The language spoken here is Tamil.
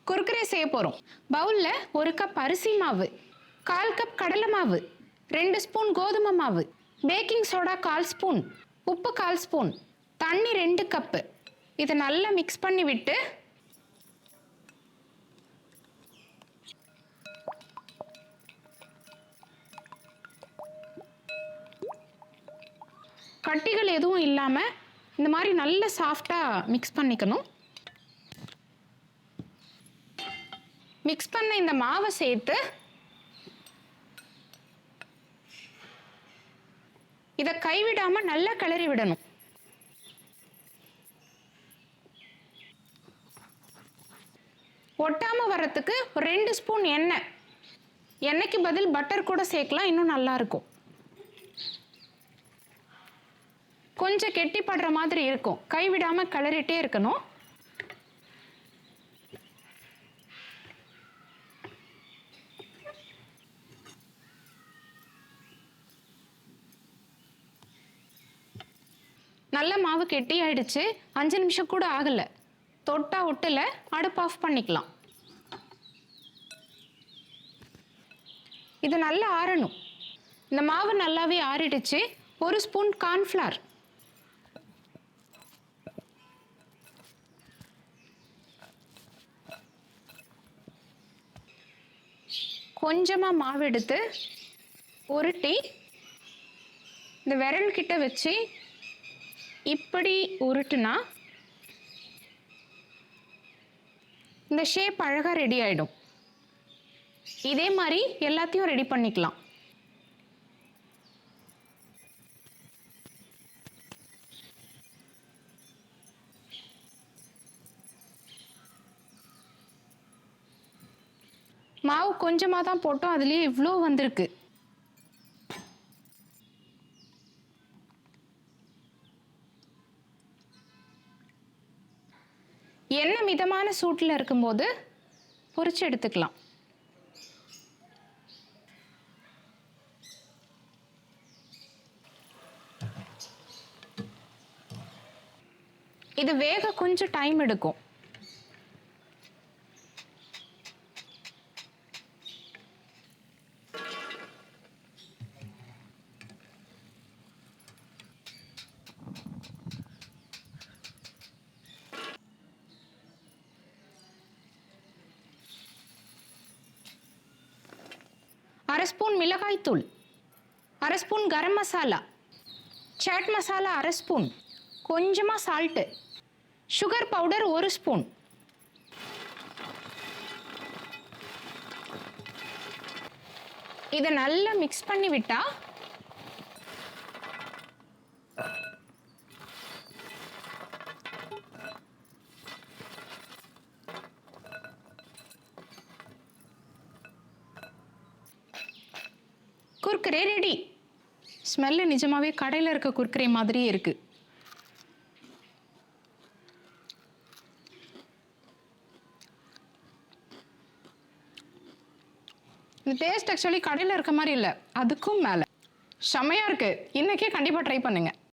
குர்குரே செய்ய போகிறோம். பவுலில் 1 கப் அரிசி மாவு, 1/4 கப் கடலை மாவு, 2 ஸ்பூன் கோதுமை மாவு, பேக்கிங் சோடா 1/4 ஸ்பூன், உப்பு 1/4 ஸ்பூன், தண்ணி 2 கப்பு. இதை நல்லா மிக்ஸ் பண்ணி விட்டு கட்டிகள் எதுவும் இல்லாமல் இந்த மாதிரி நல்ல சாஃப்டாக மிக்ஸ் பண்ணிக்கணும். மிக்ஸ் பண்ண இந்த மாவை சேர்த்து இதை கைவிடாம நல்லா கிளறி விடணும். ஒட்டாம வர்றதுக்கு 2 ஸ்பூன் எண்ணெய், எண்ணெய்க்கு பதில் பட்டர் கூட சேர்க்கலாம், இன்னும் நல்லா இருக்கும். கொஞ்சம் கெட்டிப்படுற மாதிரி இருக்கும், கைவிடாம கிளறிட்டே இருக்கணும். நல்ல மாவு கெட்டி ஆயிடுச்சு. 5 நிமிஷம் கூட ஆகல. தொட்டா ஒட்டல, அடுப்பு ஆஃப் பண்ணிக்கலாம். இது நல்லா ஆறணும். இந்த மாவு நல்லாவே ஆறிடுச்சு. 1 ஸ்பூன் கார்ன்ஃப்ளவர், கொஞ்சமா மாவு எடுத்து உருட்டி இந்த விரல் கிட்ட வச்சு இப்படி உருட்டுனா இந்த ஷேப் அழகா ரெடி ஆயிடும். இதே மாதிரி எல்லாத்தையும் ரெடி பண்ணிக்கலாம். மாவு கொஞ்சமாக தான் போட்டோம், அதுலேயே இவ்வளோ வந்திருக்கு. எண்ணெய் மிதமான சூட்டில் இருக்கும்போது பொரிச்சு எடுத்துக்கலாம். இது வேக கொஞ்சம் டைம் எடுக்கும். அரை ஸ்பூன் மிளகாய் தூள், அரை ஸ்பூன் கரம் மசாலா, சாட் மசாலா அரை ஸ்பூன், கொஞ்சமாக சால்ட்டு, சுகர் பவுடர் 1 ஸ்பூன். இதை நல்லா மிக்ஸ் பண்ணி விட்டா குர்குரே ரெடி. ஸ்மெல்லு நிஜமாவே கடையில் இருக்க குர்குரே மாதிரியே இருக்கு. இந்த டேஸ்ட் ஆக்சுவலி கடையில் இருக்க மாதிரி இல்லை, அதுக்கும் மேலே செம்மையா இருக்கு. இன்னைக்கே கண்டிப்பாக ட்ரை பண்ணுங்க.